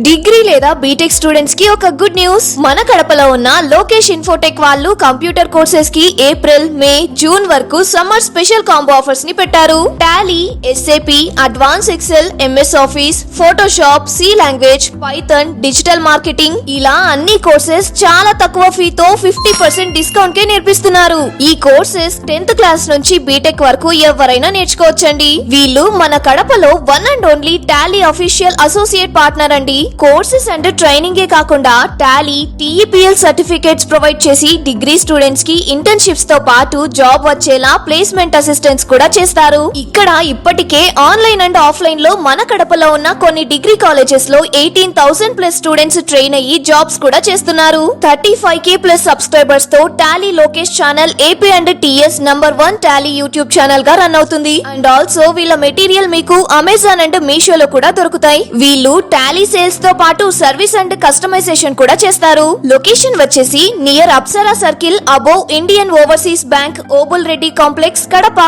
Degree లేదా BTech students కి ఒక గుడ్ న్యూస్. మన కడపలో ఉన్న లోకేష్ ఇన్ఫోటెక్ వాళ్ళు కంప్యూటర్ కోర్సెస్ కి ఏప్రిల్, మే, జూన్ వరకు సమ్మర్ స్పెషల్ కాంబో ఆఫర్స్ ని పెట్టారు. Tally, SAP, advance Excel, MS Office, Photoshop, C language, Python, digital marketing ఇలా అన్ని కోర్సెస్ చాలా తక్కువ ఫీతో 50% డిస్కౌంట్ కే నేర్పిస్తున్నారు. ఈ కోర్సెస్ 10th క్లాస్ నుంచి బీటెక్ వరకు ఎవరైనా నేర్చుకోవచ్చండి. వీళ్ళు మన కడపలో one and only Tally official associate partner అండి. కోర్సెస్ అండ్ ట్రైనింగ్ కాకుండా టాలీ, టీఈపీఎల్ సర్టిఫికేట్స్ ప్రొవైడ్ చేసి డిగ్రీ స్టూడెంట్స్ కి ఇంటర్న్షిప్స్ తో పాటు జాబ్ వచ్చేలా ప్లేస్మెంట్ అసిస్టెన్స్ కూడా చేస్తారు. ఇక్కడ ఇప్పటికే ఆన్లైన్ అండ్ ఆఫ్లైన్ లో మన కడపలో ఉన్న కొన్ని డిగ్రీ కాలేజెస్ లో 18,000+ స్టూడెంట్స్ ట్రైన్ అయ్యి జాబ్స్ కూడా చేస్తున్నారు. 35K+ సబ్స్క్రైబర్స్ తో Tally Lokesh channel AP and TS #1 Tally YouTube channel గా రన్ అవుతుంది. అండ్ ఆల్సో వీళ్ళ మెటీరియల్ మీకు అమెజాన్ అండ్ మీషోలో కూడా దొరుకుతాయి. వీళ్ళు టాలీ సేల్స్ తో పాటు సర్వీస్ అండ్ కస్టమైజేషన్ కూడా చేస్తారు. లొకేషన్ వచ్చేసి near Apsara circle above Indian overseas bank, Obul Reddy complex, Kadapa.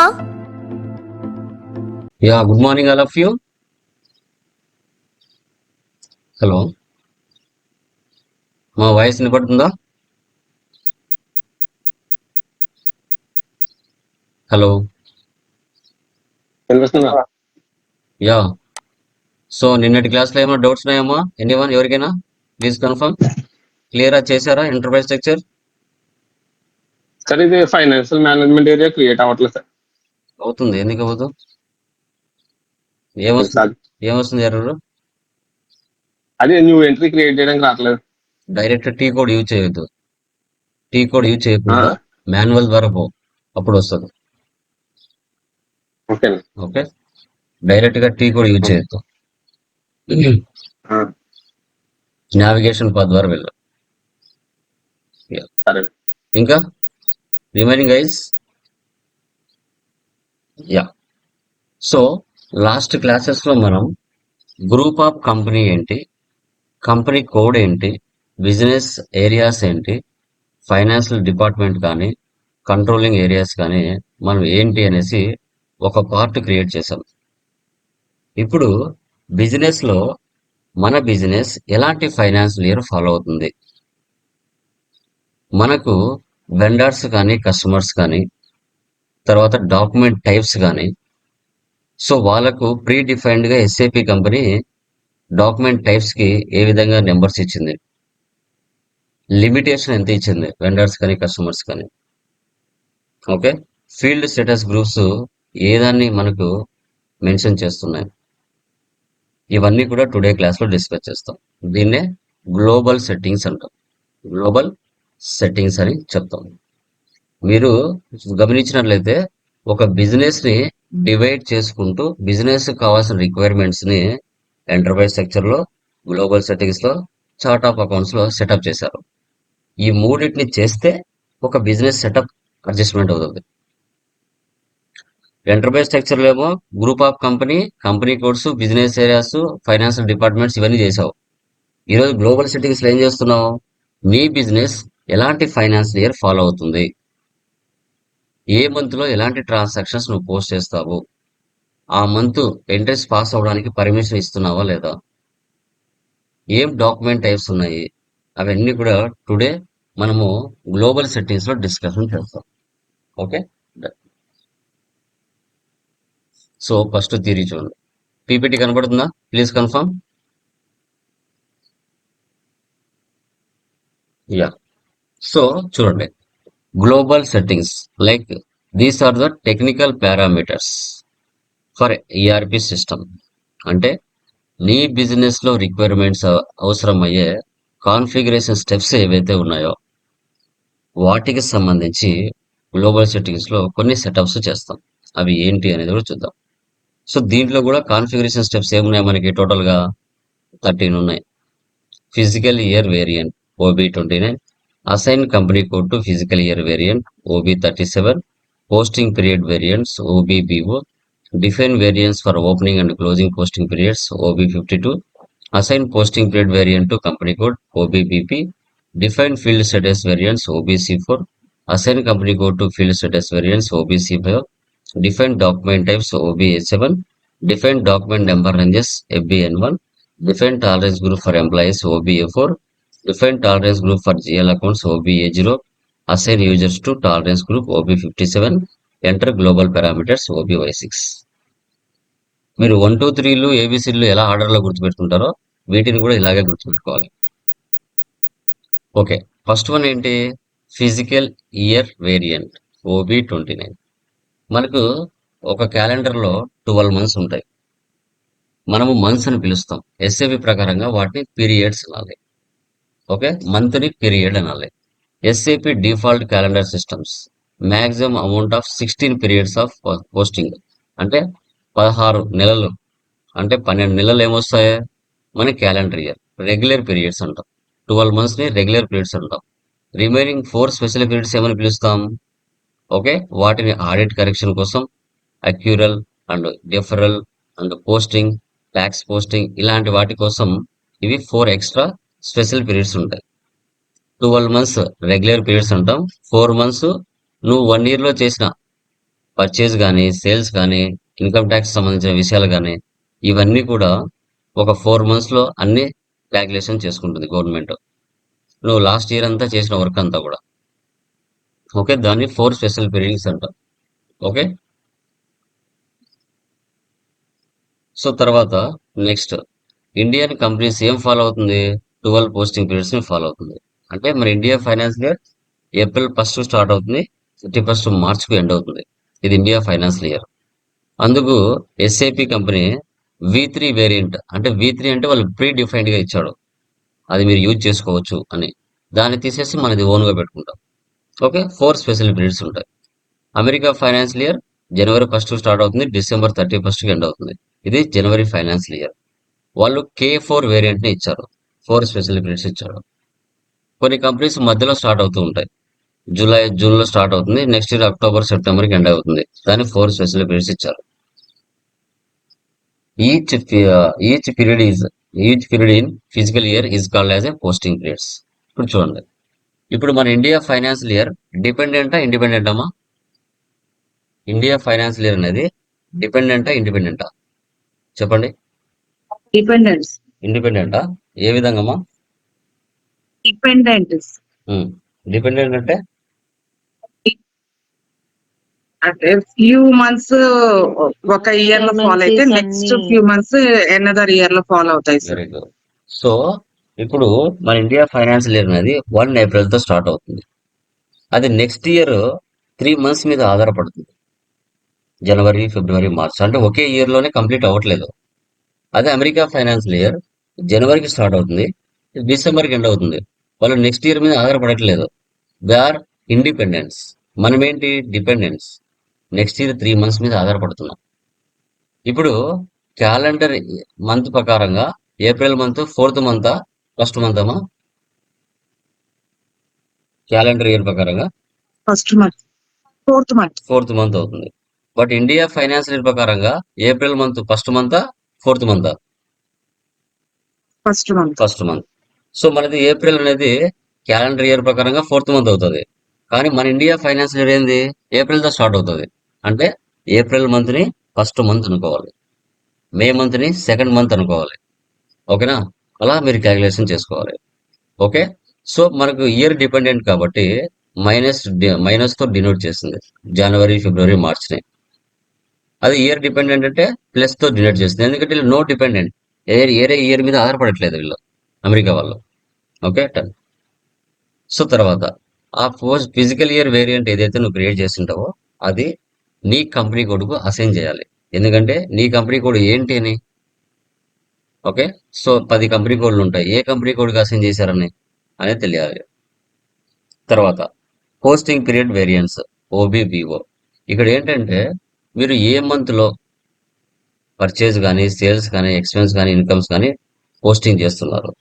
Good morning all of you. Hello, మా వాయిస్ వినపడుతుందా? Hello, ya. సో నిన్నటి క్లాస్లో ఏమైనా డౌట్స్ ఉన్నాయమ్మా? ఎనీవన్, ఎవరికైనా? Please confirm. క్లియరా చేశారా ఎంటర్ప్రైజ్ స్ట్రక్చర్? సార్ ఇది ఫైనాన్షియల్ మేనేజ్మెంట్ ఏరియా క్రియేట్ అవ్వట్లేదు సార్. అవుతుంది, ఎందుకు అవ్వదు? ఏమొస్తుంది ఎర్రర్? అదే న్యూ ఎంట్రీ క్రియేట్ చేయడానికి రావట్లేదు. డైరెక్ట్ టీ కోడ్ యూజ్ చేయొద్దు. టీ కోడ్ యూజ్ చేయకుండా మాన్యువల్ ద్వారా పో, అప్పుడు వస్తుంది. ఓకే, డైరెక్ట్ గా టీ కోడ్ యూజ్ చేయొద్దు. నావిగేషన్ పాత్ ద్వారా వెళ్ళు. ఇంకా remaining guys, yeah. So last classes లో మనం గ్రూప్ ఆఫ్ కంపెనీ ఏంటి, కంపెనీ కోడ్ ఏంటి, బిజినెస్ ఏరియాస్ ఏంటి, ఫైనాన్షియల్ డిపార్ట్మెంట్ కానీ కంట్రోలింగ్ ఏరియాస్ కానీ మనం ఏంటి అనేసి ఒక పార్ట్ క్రియేట్ చేసాం. ఇప్పుడు బిజినెస్ లో మన బిజినెస్ ఎలాంటి ఫైనాన్షియల్ ఇయర్ ఫాలో అవుతుంది, మనకు వెండర్స్ కానీ కస్టమర్స్ కానీ తర్వాత డాక్యుమెంట్ టైప్స్ కానీ, సో వాళ్ళకు ప్రీ డిఫైన్డ్గా ఎస్ఏపి కంపెనీ డాక్యుమెంట్ టైప్స్కి ఏ విధంగా నెంబర్స్ ఇచ్చింది, లిమిటేషన్ ఎంత ఇచ్చింది వెండర్స్ కానీ కస్టమర్స్ కానీ. ఓకే, ఫీల్డ్ స్టేటస్ గ్రూప్స్ ఏదాన్ని మనకు మెన్షన్ చేస్తున్నాయి, ఇవన్నీ కూడా టుడే క్లాస్లో డిస్కస్ చేస్తాం. దీన్నే గ్లోబల్ సెట్టింగ్స్ అంటాం. గ్లోబల్ సెట్టింగ్స్ అని చెప్తాం. మీరు గమనించినట్లయితే ఒక బిజినెస్ని డివైడ్ చేసుకుంటూ బిజినెస్ కావాల్సిన రిక్వైర్మెంట్స్ని ఎంటర్ప్రైజ్ సెక్టర్లో, గ్లోబల్ సెట్టింగ్స్లో, చార్ట్ ఆఫ్ అకౌంట్స్లో సెటప్ చేశారు. ఈ మూడింటిని చేస్తే ఒక బిజినెస్ సెటప్ అడ్జస్ట్మెంట్ అవుతుంది. ఎంటర్ప్రైజ్ స్ట్రక్చర్లో ఏమో group of company, company codes, business areas, financial departments ఇవన్నీ చేసావు. ఈరోజు గ్లోబల్ సెట్టింగ్స్లో ఏం చేస్తున్నావు? నీ బిజినెస్ ఎలాంటి ఫైనాన్షియల్ ఇయర్ ఫాలో అవుతుంది, ఏ మంత్లో ఎలాంటి ట్రాన్సాక్షన్స్ నువ్వు పోస్ట్ చేస్తావు, ఆ మంత్ ఎంట్రీస్ పాస్ అవడానికి పర్మిషన్ ఇస్తున్నావా లేదా, ఏం డాక్యుమెంట్ టైప్స్ ఉన్నాయి, అవన్నీ కూడా టుడే మనము గ్లోబల్ సెట్టింగ్స్లో డిస్కషన్ చేస్తాం. ఓకే, సో ఫస్ట్ థియరీ చూడండి. పీపీటీ కనబడుతుందా? Please confirm. యా. సో చూడండి, global settings like these are the technical parameters for ERP system. అంటే నీ బిజినెస్లో రిక్వైర్మెంట్స్ అవసరం అయ్యే కాన్ఫిగరేషన్ స్టెప్స్ ఏవైతే ఉన్నాయో వాటికి సంబంధించి గ్లోబల్ సెట్టింగ్స్లో కొన్ని సెటప్స్ చేస్తాం. అవి ఏంటి అనేది కూడా చూద్దాం. సో దీంట్లో కూడా కాన్ఫిగరేషన్ స్టెప్స్ ఏమున్నాయి మనకి? టోటల్గా 13 ఉన్నాయి. Physical year variant OB29, assign company code to physical year variant OB37, posting period variants OBBO, define variants for opening and closing posting periods OB52, assign posting period variant to company code OBBP, define field status variants OBC4, assign company code to field status variants OBC5, define document types OBA7, define document number ranges FBN1, Define tolerance group for employees OBA4. Define tolerance group for GL accounts OBA0. Assign users to tolerance group OB57. Enter global parameters OBY6. మీరు 1 2 3లు ఏబిసిడ్లు ఎలా ఆర్డర్లో గుర్తుపెట్టుకుంటారో వీటిని కూడా ఇలాగే గుర్తుపెట్టుకోవాలి. Okay, first one ఏంటి? Physical year variant OB29. మనకు ఒక క్యాలెండర్లో 12 మంత్స్ ఉంటాయి. మనము మంత్స్ అని పిలుస్తాం. ఎస్ఏబి ప్రకారంగా వాటిని పీరియడ్స్ అనాలి. ఓకే, మంత్ని పీరియడ్ అనాలి. SAP default calendar systems maximum amount of 16 periods of posting. అంటే 16 నెలలు, అంటే 12 నెలలు ఏమొస్తాయి మన క్యాలెండర్ ఇయర్. రెగ్యులర్ పీరియడ్స్ అంటాం. 12 మంత్స్ని రెగ్యులర్ పీరియడ్స్ అంటాం. రిమైనింగ్ 4 స్పెషల్ పీరియడ్స్ ఏమని పిలుస్తాం? ఓకే, వాటిని ఆడిట్ కరెక్షన్ కోసం accrual and deferral and posting, tax posting ఇలాంటి వాటి కోసం ఇవి 4 ఎక్స్ట్రా స్పెషల్ పీరియడ్స్ ఉంటాయి. 12 మంత్స్ రెగ్యులర్ పీరియడ్స్ అంటాం. 4 మంత్స్ నువ్వు 1 ఇయర్లో చేసిన పర్చేజ్ కానీ, సేల్స్ కానీ, ఇన్కమ్ ట్యాక్స్ సంబంధించిన విషయాలు కానీ ఇవన్నీ కూడా ఒక 4 మంత్స్లో అన్ని క్యాల్కులేషన్ చేసుకుంటుంది గవర్నమెంట్. నువ్వు లాస్ట్ ఇయర్ అంతా చేసిన వర్క్ అంతా కూడా. ఓకే, దాన్ని 4 స్పెషల్ పీరియడ్స్ అంటాం. ఓకే, సో తర్వాత నెక్స్ట్ ఇండియన్ కంపెనీస్ ఏం ఫాలో అవుతుంది? 12 పోస్టింగ్ పీరియడ్స్ ని ఫాలో అవుతుంది. అంటే మన India finance year April 1 start అవుతుంది, 31 మార్చ్కు ఎండ్ అవుతుంది. ఇది ఇండియా ఫైనాన్షియల్ ఇయర్. అందుకు ఎస్ఏపి కంపెనీ V3 వేరియంట్, అంటే V3 అంటే వాళ్ళు ప్రీ డిఫైన్డ్ గా ఇచ్చాడు, అది మీరు యూజ్ చేసుకోవచ్చు అని. దాన్ని తీసేసి మనది ఓన్ గా పెట్టుకుంటాం. ఓకే, 4 స్పెషల్ పీరియడ్స్ ఉంటాయి. అమెరికా ఫైనాన్షియల్ ఇయర్ జనవరి 1 స్టార్ట్ అవుతుంది, డిసెంబర్ 31కి ఎండ్ అవుతుంది. ఇది జనవరి ఫైనాన్షియల్ ఇయర్. వాళ్ళు K4 వేరియంట్ ని ఇచ్చారు, 4 స్పెషల్ పీరియడ్స్ ఇచ్చారు. కొన్ని కంపెనీస్ మధ్యలో స్టార్ట్ అవుతూ ఉంటాయి. జూన్ లో స్టార్ట్ అవుతుంది, నెక్స్ట్ ఇయర్ అక్టోబర్ సెప్టెంబర్కి ఎండ్ అవుతుంది. దాన్ని 4 స్పెషల్ పీరియడ్స్ ఇచ్చారు. Each each period is each period in physical year is called as a posting periods. ఇప్పుడు చూడండి, ఇప్పుడు మన ఇండియా ఫైనాన్షియల్ ఇయర్ డిపెండెంటా ఇండిపెండెంట్ అమ్మా? ఇండియా ఫైనాన్షియల్ ఇయర్ అనేది డిపెండెంటా ఇండిపెండెంటా చెప్పండి? డిపెండెంట్స్. ఇండిపెండెంటా? ఏ విధంగా? డిపెండెంట్స్ డిపెండెంట్ అంటే అంటే ఫ్యూ మంత్స్ ఒక ఇయర్ లో ఫాలో అయితే next few months another year లో ఫాలో అవుతాయి సార్. Very good. సో ఇప్పుడు మన ఇండియా ఫైనాన్షియల్ ఇయర్ అనేది 1 ఏప్రిల్ తో స్టార్ట్ అవుతుంది. అది నెక్స్ట్ ఇయర్ 3 మంత్స్ మీద ఆధారపడుతుంది. జనవరి, ఫిబ్రవరి, మార్చ్, అంటే ఒకే ఇయర్ లోనే కంప్లీట్ అవ్వట్లేదు. అదే అమెరికా ఫైనాన్షియల్ ఇయర్ జనవరికి స్టార్ట్ అవుతుంది, డిసెంబర్కి ఎండ్ అవుతుంది. వాళ్ళు నెక్స్ట్ ఇయర్ మీద ఆధారపడట్లేదు. They are independence. మనమేంటి? డిపెండెన్స్. నెక్స్ట్ ఇయర్ 3 మంత్స్ మీద ఆధారపడుతున్నాం. ఇప్పుడు క్యాలెండర్ మంత్ ప్రకారంగా April month 4th month, 1st month అమ్మా? క్యాలెండర్ ఇయర్ ప్రకారంగా ఫస్ట్ మంత్, 4th మంత్ అవుతుంది. బట్ ఇండియా ఫైనాన్షియల్ ఇయర్ ప్రకారంగా April month 1st month, 4th month? First month. So మనది April అనేది క్యాలెండర్ ఇయర్ ప్రకారంగా 4th మంత్ అవుతుంది. కానీ మన ఇండియా ఫైనాన్షియల్ ఇయర్ ఏంది? ఏప్రిల్ తో స్టార్ట్ అవుతుంది. అంటే ఏప్రిల్ మంత్ ని 1st మంత్ అనుకోవాలి, మే మంత్ ని 2nd మంత్ అనుకోవాలి. ఓకేనా? అలా మీరు క్యాలిక్యులేషన్ చేసుకోవాలి. ఓకే, సో మనకు ఇయర్ డిపెండెంట్ కాబట్టి మైనస్ తో డినోట్ చేస్తుంది జనవరి, ఫిబ్రవరి, మార్చ్ ని. అది ఇయర్ డిపెండెంట్ అంటే ప్లస్ తో డినోట్ చేస్తుంది, ఎందుకంటే వీళ్ళు నో డిపెండెంట్, ఏరే ఇయర్ మీద ఆధారపడట్లేదు వీళ్ళు, అమెరికా వాళ్ళు. ఓకే, టన్. సో తర్వాత ఆ ఫిజికల్ ఇయర్ వేరియంట్ ఏదైతే నువ్వు క్రియేట్ చేస్తుంటావో అది నీ కంపెనీ కోడ్కు అసైన్ చేయాలి. ఎందుకంటే నీ కంపెనీ కోడ్ ఏంటి అని. ఓకే, సో 10 కంపెనీ కోడ్లు ఉంటాయి, ఏ కంపెనీ కోడ్కి అసైన్ చేశారని అనేది తెలియాలి. తర్వాత పోస్టింగ్ పీరియడ్ వేరియన్స్ OBBO. ఇక్కడ ఏంటంటే మీరు ఏ మంత్లో పర్చేజ్ కానీ, సేల్స్ కానీ, ఎక్స్పెన్స్ కానీ, ఇన్కమ్స్ కానీ పోస్టింగ్ చేస్తున్నారు,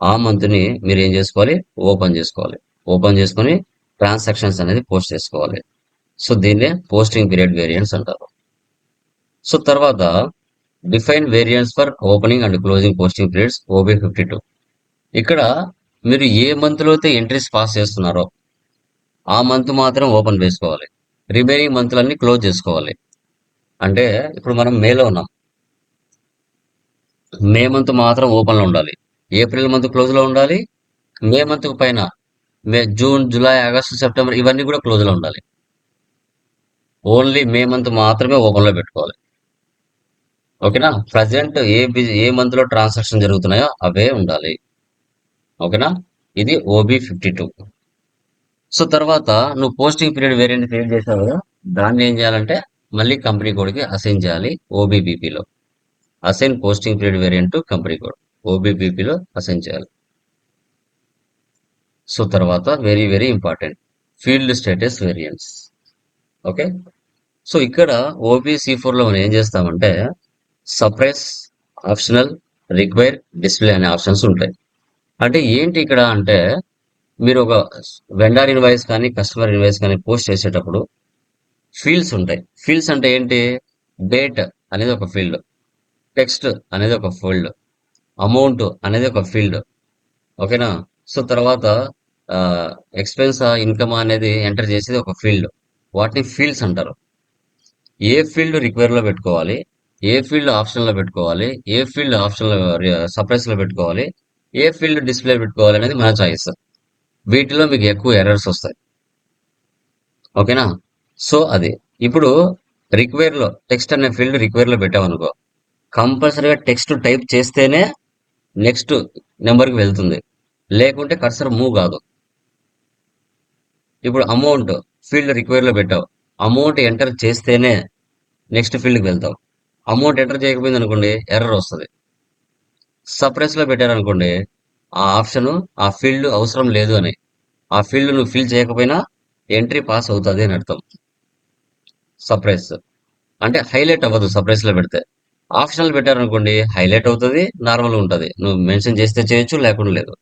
ఆ మంత్ని మీరు ఏం చేసుకోవాలి? ఓపెన్ చేసుకోవాలి. ఓపెన్ చేసుకొని ట్రాన్సాక్షన్స్ అనేది పోస్ట్ చేసుకోవాలి. సో దీన్నే పోస్టింగ్ పీరియడ్ వేరియన్స్ అంటారు. సో తర్వాత define variance for opening and closing posting periods OB52. ఇక్కడ మీరు ఏ మంత్లో అయితే ఎంట్రీస్ పాస్ చేస్తున్నారో ఆ మంత్ మాత్రం ఓపెన్ వేసుకోవాలి, రిమైనింగ్ మంత్లన్నీ క్లోజ్ చేసుకోవాలి. అంటే ఇప్పుడు మనం మేలో ఉన్నాం, మే మంత్ మాత్రం ఓపెన్ లో ఉండాలి, ఏప్రిల్ మంత్ క్లోజ్ లో ఉండాలి, మే మంత్ పైన జూన్, జూలై, ఆగస్టు, సెప్టెంబర్ ఇవన్నీ కూడా క్లోజ్ లో ఉండాలి. ఓన్లీ మే మంత్ మాత్రమే ఓపెన్ లో పెట్టుకోవాలి. ఓకేనా? ప్రజెంట్ ఏ మంత్ లో ట్రాన్సాక్షన్ జరుగుతున్నాయో అవే ఉండాలి. ఓకేనా? ఇది ఓబీ 52. సో తర్వాత నువ్వు పోస్టింగ్ పీరియడ్ వేరియంట్ క్రియేట్ చేసావు కదా, దాన్ని ఏం చేయాలంటే మళ్ళీ కంపెనీ కోడ్కి అసైన్ చేయాలి. ఓబీబీపీలో assign posting period variant company code ఓబీబీపీలో అసైన్ చేయాలి. సో తర్వాత very very important field status variance. Okay, so ఇక్కడ OBC4 లో మనం ఏం చేస్తామంటే సప్రెస్, ఆప్షనల్, రిక్వైర్, డిస్ప్లే అనే ఆప్షన్స్ ఉంటాయి. అంటే ఏంటి ఇక్కడ అంటే మీరు ఒక వెండర్ ఇన్వాయిస్ కానీ కస్టమర్ ఇన్వాయిస్ కానీ పోస్ట్ చేసేటప్పుడు ఫీల్డ్స్ ఉంటాయి. ఫీల్డ్స్ అంటే ఏంటి? డేట్ అనేది ఒక ఫీల్డ్, టెక్స్ట్ అనేది ఒక ఫీల్డ్, అమౌంట్ అనేది ఒక ఫీల్డ్. ఓకేనా? సో తర్వాత ఎక్స్పెన్స్ ఇన్కమ్ అనేది ఎంటర్ చేసేది ఒక ఫీల్డ్. వాటిని ఫీల్డ్స్ అంటారు. ఏ ఫీల్డ్ రిక్వైర్ లో పెట్టుకోవాలి, ఏ ఫీల్డ్ ఆప్షన్ లో పెట్టుకోవాలి, ఏ ఫీల్డ్ ఆప్షన్ లో సప్రెస్ లో పెట్టుకోవాలి, ఏ ఫీల్డ్ డిస్ప్లే పెట్టుకోవాలి అనేది మన చాయిస్. వీటిలో మీకు ఎక్కువ ఎర్రర్స్ వస్తాయి. ఓకేనా? సో అది ఇప్పుడు రిక్వైర్ లో టెక్స్ట్ అనే ఫీల్డ్ రిక్వైర్ లో పెట్టామనుకో, కంపల్సరీగా టెక్స్ట్ టైప్ చేస్తేనే నెక్స్ట్ నెంబర్కి వెళ్తుంది, లేకుంటే కర్సర్ మూవ్ కాదు. ఇప్పుడు అమౌంట్ ఫీల్డ్ రిక్వైర్ లో పెట్టావు, అమౌంట్ ఎంటర్ చేస్తేనే నెక్స్ట్ ఫీల్డ్కి వెళ్తావు. అమౌంట్ ఎంటర్ చేయకపోయింది అనుకోండి ఎర్రర్ వస్తుంది. సప్రెస్ లో పెట్టారనుకోండి ఆ ఆప్షన్ ఆ ఫీల్డ్ అవసరం లేదు అని, ఆ ఫీల్డ్ నువ్వు ఫిల్ చేయకపోయినా ఎంట్రీ పాస్ అవుతుంది అని అర్థం. సప్రెస్ అంటే హైలైట్ అవ్వదు సప్రెస్ లో పెడితే. ఆప్షనల్ పెట్టారనుకోండి హైలైట్ అవుతుంది, నార్మల్ ఉంటుంది, నువ్వు మెన్షన్ చేస్తే చేయొచ్చు లేకుండా లేదు.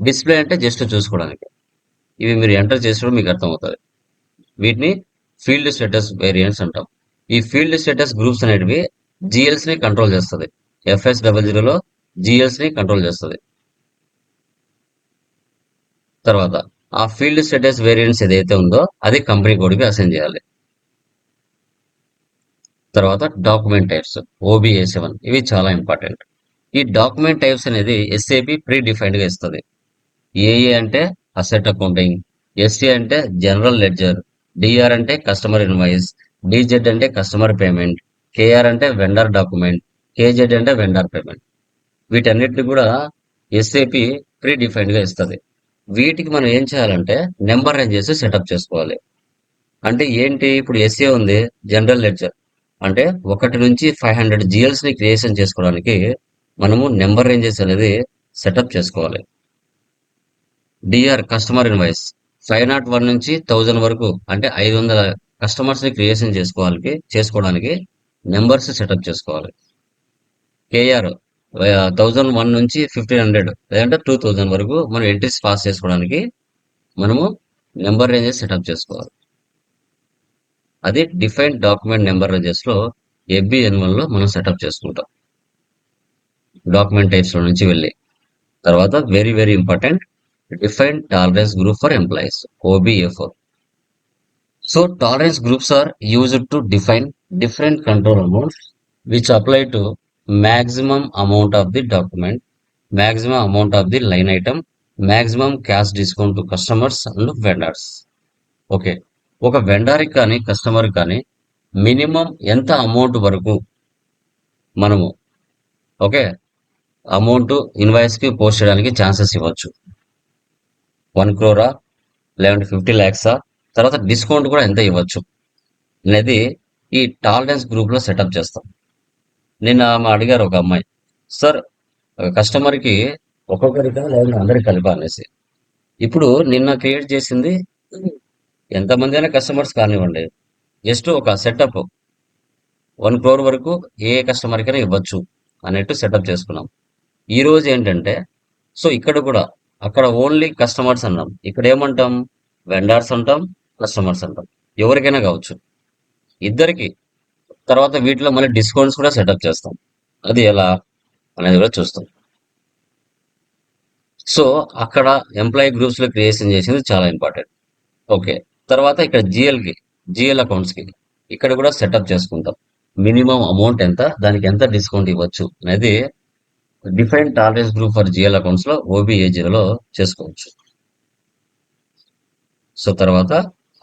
డిస్ప్లే అంటే జస్ట్ చూసుకోవడానికి. ఇవి మీరు ఎంటర్ చేసినప్పుడు మీకు అర్థమవుతుంది. వీటిని ఫీల్డ్ స్టేటస్ వేరియంట్స్ అంటాం. ఈ ఫీల్డ్ స్టేటస్ గ్రూప్స్ అనేటివి జిఎల్స్ ని కంట్రోల్ చేస్తుంది. FS00లో జిఎల్స్ ని కంట్రోల్ చేస్తుంది. తర్వాత ఆ ఫీల్డ్ స్టేటస్ వేరియంట్స్ ఏదైతే ఉందో అది కంపెనీ కోడ్కి అసైన్ చేయాలి. తర్వాత డాక్యుమెంట్ టైప్స్ OBA7 ఇవి చాలా ఇంపార్టెంట్. ఈ డాక్యుమెంట్ టైప్స్ అనేది SAP ప్రీ డిఫైన్డ్ గా ఇస్తుంది. ఏఏ అంటే అసెట్ అకౌంటింగ్, SC అంటే జనరల్ లెడ్జర్, DR అంటే కస్టమర్ ఇన్వాయిస్, DZ అంటే కస్టమర్ పేమెంట్, KR అంటే వెండర్ డాక్యుమెంట్, KZ అంటే వెండర్ పేమెంట్. వీటన్నిటిని కూడా SAP ప్రీ డిఫైన్డ్ గా ఇస్తుంది. వీటికి మనం ఏం చేయాలంటే నెంబర్ రేంజెస్ సెటప్ చేసుకోవాలి. అంటే ఏంటి? ఇప్పుడు SA ఉంది జనరల్ లెడ్జర్, అంటే 1 నుంచి 500 జిఎల్స్ ని క్రియేషన్ చేసుకోవడానికి మనము నెంబర్ రేంజెస్ అనేది సెటప్ చేసుకోవాలి. DR కస్టమర్ ఇన్వాయిస్ 501 నుంచి 1000 వరకు, అంటే 500 కస్టమర్స్ ని క్రియేషన్ చేసుకోవడానికి నెంబర్స్ సెటప్ చేసుకోవాలి. KR 1001 నుంచి 1500 లేదంటే 2000 వరకు మనం ఎంట్రీస్ పాస్ చేసుకోవడానికి మనము నెంబర్ రేంజెస్ సెటప్ చేసుకోవాలి. అది డిఫైన్డ్ డాక్యుమెంట్ నెంబర్ రేంజెస్ లో FBN1 లో మనం సెటప్ చేసుకుంటాం. డాక్యుమెంట్ టైప్స్ లో నుంచి వెళ్ళి తర్వాత very very important defined tolerance group for employees OBA4. So tolerance groups are used to define different control amounts which apply to maximum amount of the document, maximum amount of the line item, maximum cash discount to customers and vendors. Okay, ఒక vendor కానీ customer కానీ minimum ఎంత amount వరకు మనము okay amount invoice కి post చేయడానికి chances ఇవ్వచ్చు. 1 crore లేదంటే 50 lakhs, తర్వాత డిస్కౌంట్ కూడా ఎంత ఇవ్వచ్చు అనేది ఈ టాలరెన్స్ గ్రూప్ లో సెటప్ చేస్తాం. నిన్న ఆమె అడిగారు ఒక అమ్మాయి, సార్ కస్టమర్ కి ఒక్కొక్కరికా లేదా అందరికి కలిపా అనేసి. ఇప్పుడు నిన్న క్రియేట్ చేసింది ఎంతమంది అయినా కస్టమర్స్ కానివ్వండి, జస్ట్ ఒక సెటప్ 1 crore వరకు ఏ కస్టమర్ కైనా ఇవ్వచ్చు అన్నట్టు సెటప్ చేసుకున్నాం. ఈ రోజు ఏంటంటే సో ఇక్కడ కూడా అక్కడ ఓన్లీ కస్టమర్స్ అన్నాం, ఇక్కడ ఏమంటాం? వెండర్స్ అంటాం, కస్టమర్స్ అంటాం, ఎవరికైనా కావచ్చు, ఇద్దరికి. తర్వాత వీటిలో మళ్ళీ డిస్కౌంట్స్ కూడా సెటప్ చేస్తాం. అది ఎలా అనేది కూడా చూస్తాం. సో అక్కడ ఎంప్లాయీ గ్రూప్స్ లో క్రియేషన్ చేసింది చాలా ఇంపార్టెంట్. ఓకే, తర్వాత ఇక్కడ జిఎల్ అకౌంట్స్ కి ఇక్కడ కూడా సెటప్ చేసుకుంటాం. మినిమం అమౌంట్ ఎంత, దానికి ఎంత డిస్కౌంట్ ఇవ్వచ్చు అనేది define tolerance group for GL accounts లో OBA0లో చేసుకోవచ్చు. సో తర్వాత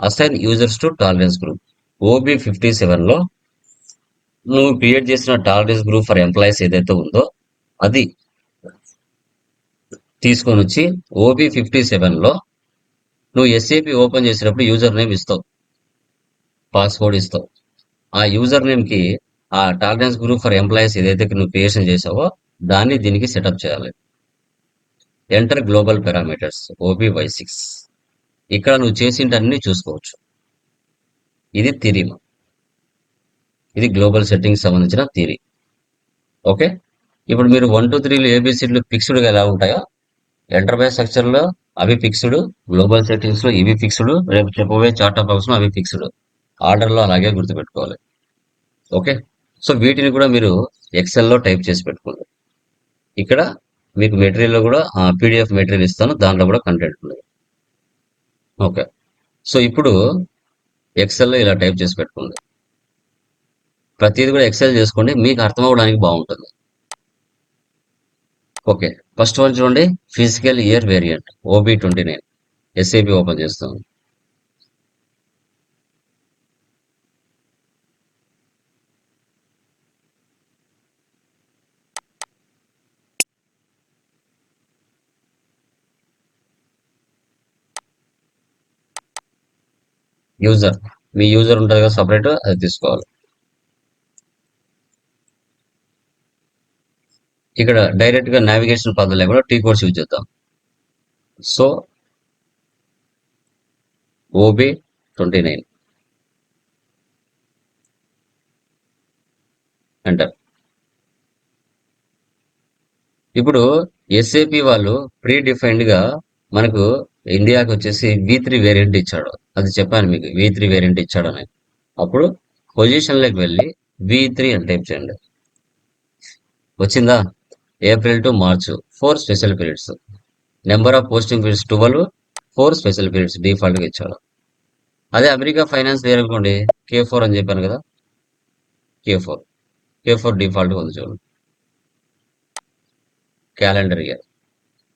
assign users to tolerance group OB57లో నువ్వు క్రియేట్ చేసిన టాలరెన్స్ గ్రూప్ ఫర్ ఎంప్లాయీస్ ఏదైతే ఉందో అది తీసుకొని వచ్చి OB57లో నువ్వు SAP ఓపెన్ చేసినప్పుడు యూజర్ నేమ్ ఇస్తావు, పాస్వర్డ్ ఇస్తావు. ఆ యూజర్ నేమ్ కి ఆ టాలరెన్స్ గ్రూప్ ఫర్ ఎంప్లాయీస్ ఏదైతే నువ్వు క్రియేషన్ చేసావో దాన్ని దీనికి సెటప్ చేయాలి. Enter global parameters OBY6. ఇక్కడ నువ్వు చేసింటన్ని చూసుకోవచ్చు. ఇది థిరీ, ఇది గ్లోబల్ సెట్టింగ్స్ సంబంధించిన థిరీ. ఓకే, ఇప్పుడు మీరు 1 2 3 ABCలు ఫిక్స్డ్ గా ఎలా ఉంటాయో ఎంటర్ప్రైజ్ స్ట్రక్చర్ లో అవి ఫిక్స్డ్, గ్లోబల్ సెట్టింగ్స్ లో ఇవి ఫిక్స్డ్, రేపు చెప్పబోయే చార్ట్ ఆఫ్ అకౌంట్స్ లో అవి ఫిక్స్డ్. ఆర్డర్ లో అలాగే గుర్తుపెట్టుకోవాలి. ఓకే, సో వీటిని కూడా మీరు ఎక్సెల్ లో టైప్ చేసి పెట్టుకోండి. ఇక్కడ మీకు మెటీరియల్ లో కూడా PDF మెటీరియల్ ఇస్తాను, దాంట్లో కూడా కంటెంట్ ఉంది. ఓకే, సో ఇప్పుడు ఎక్సెల్ లో ఇలా టైప్ చేసి పెట్టుకోండి. ప్రతిదీ కూడా ఎక్సెల్ చేసుకోండి, మీకు అర్థం అవడానికి బాగుంటుంది. ఓకే, ఫస్ట్ వన్ చూడండి, physical year variant OB29. SAP open చేస్తాం. యూజర్, మీ యూజర్ ఉంటుంది కదా సపరేట్, అది తీసుకోవాలి. ఇక్కడ డైరెక్ట్ గా నావిగేషన్ పద్ధతి లేకుండా టీ కోడ్స్ యూజ్ చేద్దాం. So OB29 enter. ఇప్పుడు SAP వాళ్ళు ప్రీ డిఫైన్డ్ గా మనకు ఇండియాకి వచ్చేసి V3 వేరియంట్ ఇచ్చాడు. అది చెప్పాను మీకు, V3 వేరియంట్ ఇచ్చాడని. అప్పుడు పొజిషన్ లోకి వెళ్ళి V3 అని టైప్ చేయండి. వచ్చిందా? April to March 4 special periods. Number of posting periods 12, 4 special periods default గా ఇచ్చాడు. అదే అమెరికా ఫైనాన్స్ వేరనుకోండి, K4 అని చెప్పాను కదా, K4 డిఫాల్ట్ గా ఉంది చూడండి, క్యాలెండర్ ఇయర్.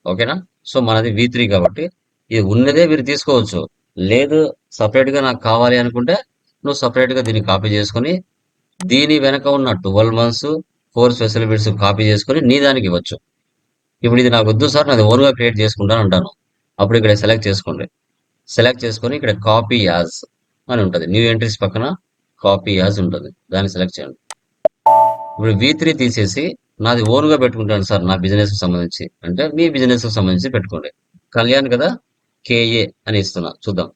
ఓకేనా? సో మనది V3 కాబట్టి ఇది ఉన్నదే మీరు తీసుకోవచ్చు. లేదు సపరేట్ గా నాకు కావాలి అనుకుంటే నువ్వు సపరేట్ గా దీన్ని కాపీ చేసుకొని దీని వెనక ఉన్న 12 months 4 స్పెషల్ బిట్స్ కాపీ చేసుకొని నీ దానికి ఇవ్వచ్చు. ఇప్పుడు ఇది నాకు వద్దు సార్, నాది ఓన్ గా క్రియేట్ చేసుకుంటాను అంటాను. అప్పుడు ఇక్కడ సెలెక్ట్ చేసుకోండి. సెలెక్ట్ చేసుకొని ఇక్కడ కాపీ యాజ్ అని ఉంటుంది, న్యూ ఎంట్రీస్ పక్కన కాపీ యాజ్ ఉంటుంది, దాన్ని సెలెక్ట్ చేయండి. ఇప్పుడు V3 తీసేసి నాది ఓన్ గా పెట్టుకుంటాను సార్ నా బిజినెస్ కి సంబంధించి అంటే మీ బిజినెస్ కి సంబంధించి పెట్టుకోండి. కళ్యాణ్ కదా, KA అని ఇస్తున్నా, చూద్దాం.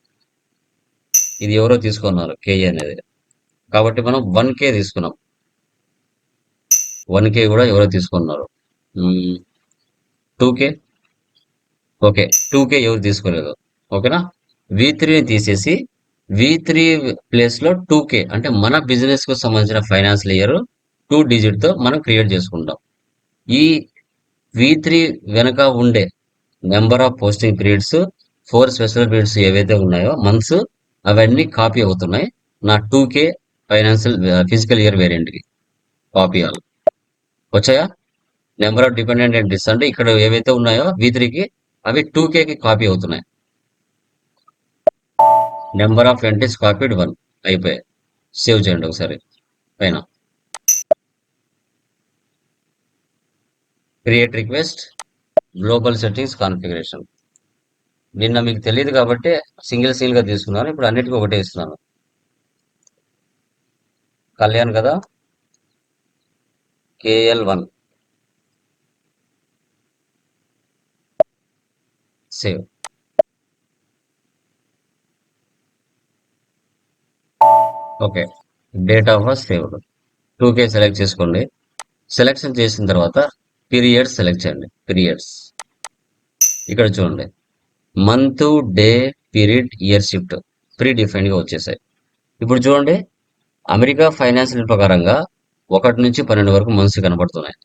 ఇది ఎవరో తీసుకున్నారు KA అనేది, కాబట్టి మనం 1K తీసుకున్నాం. 1K కూడా ఎవరో తీసుకున్నారు. 2K, ఓకే 2K ఎవరు తీసుకోలేదు. ఓకేనా? V3ని తీసేసి V3 ప్లేస్ లో 2K అంటే మన బిజినెస్ కు సంబంధించిన ఫైనాన్షియల్ ఇయర్ 2 డిజిట్ తో మనం క్రియేట్ చేసుకుంటాం. ఈ V3 వెనక ఉండే number of posting periods 4 special periods ఏవైతే ఉన్నాయో మంత్స్, అవన్నీ కాపీ అవుతున్నాయి నా 2K ఫిజికల్ ఇయర్ వేరియంట్ కి కాపీ అవ్వాలి. వచ్చాయా? నెంబర్ ఆఫ్ డిపెండెంట్ ఎంట్రీస్ అంటే ఇక్కడ ఏవైతే ఉన్నాయో V3కి అవి 2K కి కాపీ అవుతున్నాయి. నెంబర్ ఆఫ్ ఎంట్రీస్ కాపీడ్ 1 అయిపోయాయి. సేవ్ చేయండి ఒకసారి పైన. Create request, global settings configuration. నిన్న మీకు తెలియదు కాబట్టి సింగిల్ గా తీసుకున్నాను, ఇప్పుడు అన్నిటికీ ఒకటే ఇస్తున్నాను. కళ్యాణ్ కదా, KL1 save. Okay, date of birth saved. 2K select చేసుకోండి. సెలెక్షన్ చేసిన తర్వాత పీరియడ్స్ సెలెక్ట్ చేయండి. పీరియడ్స్ ఇక్కడ చూడండి, month, day, period, year shift pre defined గా వచ్చేసాయి. ఇప్పుడు చూడండి, అమెరికా ఫైనాన్షియల్ ప్రకారంగా 1 నుంచి 12 వరకు మంత్స్ కనబడుతున్నాయి.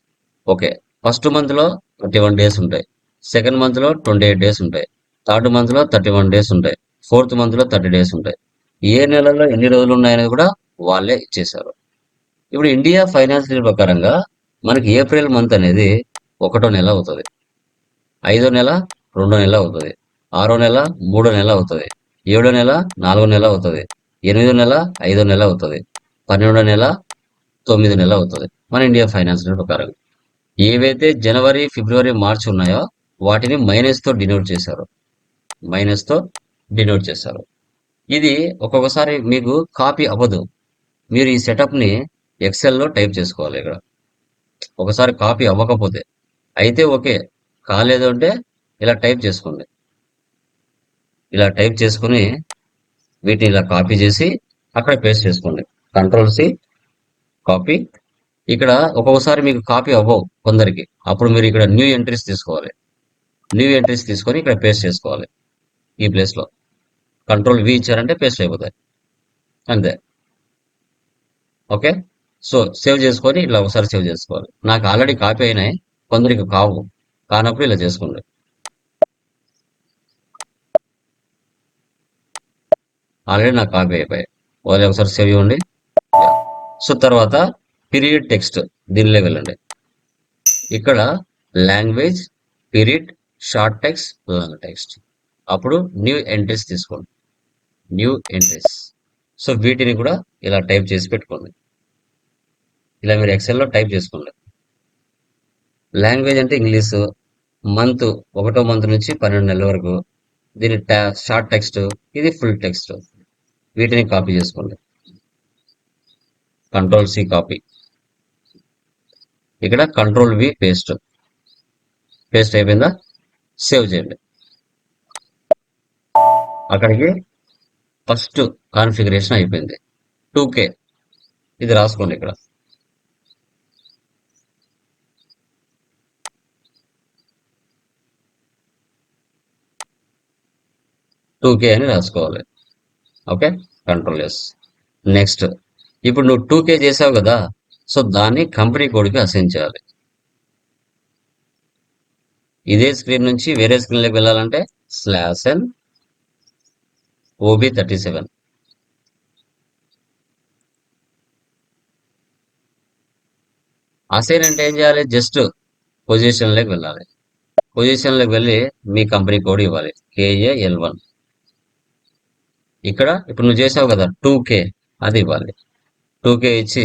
ఓకే, ఫస్ట్ మంత్ లో 31 డేస్ ఉంటాయి, సెకండ్ మంత్ లో 28 డేస్ ఉంటాయి, థర్డ్ మంత్ లో 31 డేస్ ఉంటాయి, ఫోర్త్ మంత్ లో 30 డేస్ ఉంటాయి. ఏ నెలలో ఎన్ని రోజులు ఉన్నాయనేది కూడా వాళ్ళే ఇచ్చేశారు. ఇప్పుడు ఇండియా ఫైనాన్షియల్ ప్రకారంగా మనకి ఏప్రిల్ మంత్ అనేది ఒకటో నెల అవుతుంది, 5వ నెల 2వ నెల అవుతుంది, 6వ నెల 3వ నెల అవుతుంది, 7వ నెల 4వ నెల అవుతుంది, 8వ నెల 5వ నెల అవుతుంది, 12వ నెల 9వ నెల అవుతుంది మన ఇండియా ఫైనాన్స్ ప్రకారం. ఏవైతే జనవరి, ఫిబ్రవరి, మార్చి ఉన్నాయో వాటిని మైనస్తో డినోట్ చేశారు, మైనస్తో డినోట్ చేశారు. ఇది ఒక్కొక్కసారి మీకు కాపీ అవ్వదు, మీరు ఈ సెటప్ని ఎక్సెల్లో టైప్ చేసుకోవాలి. ఇక్కడ ఒకసారి కాపీ అవ్వకపోతే, అయితే ఓకే, కాలేదు అంటే ఇలా టైప్ చేసుకోండి. ఇలా టైప్ చేసుకుని వీటిని ఇలా కాపీ చేసి అక్కడ పేస్ట్ చేసుకోండి. కంట్రోల్-C, కాపీ. ఇక్కడ ఒక్కొక్కసారి మీకు కాపీ అవ్వవు కొందరికి, అప్పుడు మీరు ఇక్కడ న్యూ ఎంట్రీస్ తీసుకోవాలి. న్యూ ఎంట్రీస్ తీసుకొని ఇక్కడ పేస్ట్ చేసుకోవాలి. ఈ ప్లేస్లో కంట్రోల్-V ఇచ్చారంటే పేస్ట్ అయిపోతాయి, అంతే. ఓకే, సో సేవ్ చేసుకొని ఇలా ఒకసారి సేవ్ చేసుకోవాలి. నాకు ఆల్రెడీ కాపీ అయినాయి, కొందరికి కానప్పుడు ఇలా చేసుకోండి. ఆల్రెడీ నాకు కాపీ అయిపోయాయి, వాళ్ళు ఒకసారి సేవ్ ఇవ్వండి. సో తర్వాత పీరియడ్ టెక్స్ట్, దీనిలో వెళ్ళండి. ఇక్కడ language, period, short text, long text. అప్పుడు న్యూ ఎంట్రీస్ తీసుకోండి, న్యూ ఎంట్రీస్. సో వీటిని కూడా ఇలా టైప్ చేసి పెట్టుకోండి. ఇలా మీరు ఎక్సెల్లో టైప్ చేసుకోండి. లాంగ్వేజ్ అంటే ఇంగ్లీషు, మంత్ 1వ మంత్ నుంచి 12 నెలల వరకు, దీని షార్ట్ టెక్స్ట్, ఇది ఫుల్ టెక్స్ట్. వీటిని కాపీ చేసుకోండి. కంట్రోల్-C కాపీ, ఇక్కడ కంట్రోల్-V పేస్ట్. పేస్ట్ అయిపోయిందా? సేవ్ చేయండి. అక్కడికి ఫస్ట్ కాన్ఫిగరేషన్ అయిపోయింది. 2K ఇది రాసుకోండి. ఇక్కడ అని రాసుకోవాలి. ఓకే, కంట్రోల్-S. నెక్స్ట్, ఇప్పుడు నువ్వు 2K చేసావు కదా, సో దాన్ని కంపెనీ కోడ్కి అసైన్ చేయాలి. ఇదే స్క్రీన్ నుంచి వేరే స్క్రీన్లోకి వెళ్ళాలంటే /n OB37. అసైన్ అంటే ఏం చేయాలి? జస్ట్ పొజిషన్లోకి వెళ్ళాలి. పొజిషన్లోకి వెళ్ళి మీ కంపెనీ కోడ్ ఇవ్వాలి, KAL1. ఇక్కడ ఇప్పుడు నువ్వు చేసావు కదా 2K, అది ఇవ్వాలి. 2K ఇచ్చి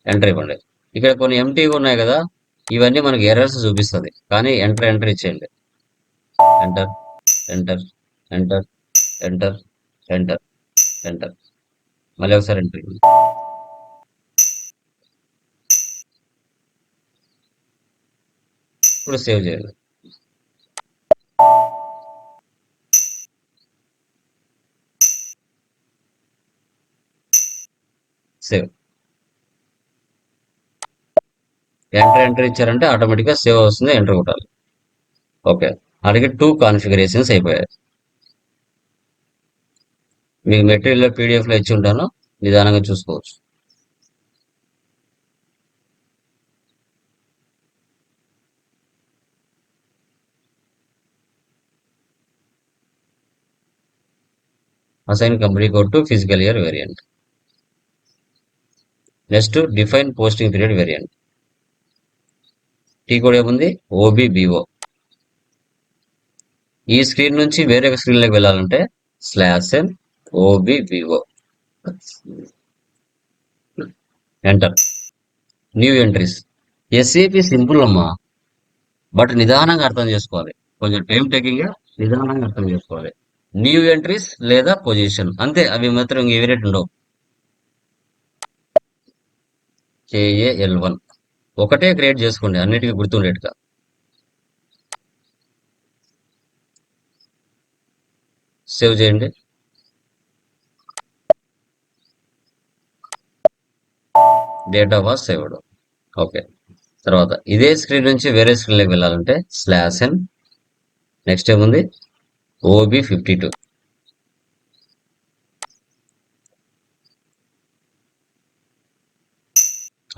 ఎంటర్ ఇవ్వండి. ఇక్కడ కొన్ని ఎంటీగా ఉన్నాయి కదా, ఇవన్నీ మనకి ఎర్రర్స్ చూపిస్తుంది, కానీ ఎంటర్ ఇచ్చేయండి. Enter enter enter enter enter enter, మళ్ళీ ఒకసారి ఎంటర్ ఇవ్వండి. ఇప్పుడు సేవ్ చేయండి. సేవ్. ఎంటర్ ఇచ్చారంటే ఆటోమేటిక్గా సేవ్ వస్తుంది, ఎంటర్ కొట్టాలి. ఓకే, అలాగే 2 కాన్ఫిగరేషన్స్ అయిపోయాయి. మీకు మెటీరియల్లో పీడిఎఫ్లో ఇచ్చి ఉంటాను, నిదానంగా చూసుకోవచ్చు. Assign company code to physical year variant. Next define posting period variant. T code ఏముంది? OBBO. ఈ స్క్రీన్ నుంచి వేరే స్క్రీన్లోకి వెళ్ళాలంటే /n OBBO. Enter. New entries. SAP simple అమ్మా, బట్ నిదానంగా అర్థం చేసుకోవాలి, కొంచెం టైం టేకింగ్, నిదానంగా అర్థం చేసుకోవాలి. న్యూ ఎంట్రీస్ లేదా పొజిషన్, అంతే, అవి మాత్రం వేరేట్ ఉండవు. KAL1 ఒకటే క్రియేట్ చేసుకోండి, అన్నిటికీ గుర్తుండేట్టుగా. సేవ్ చేయండి. Data was saved. ఓకే, తర్వాత ఇదే స్క్రీన్ నుంచి వేరే స్క్రీన్లోకి వెళ్ళాలంటే /n. నెక్స్ట్ ఏముంది? OB52.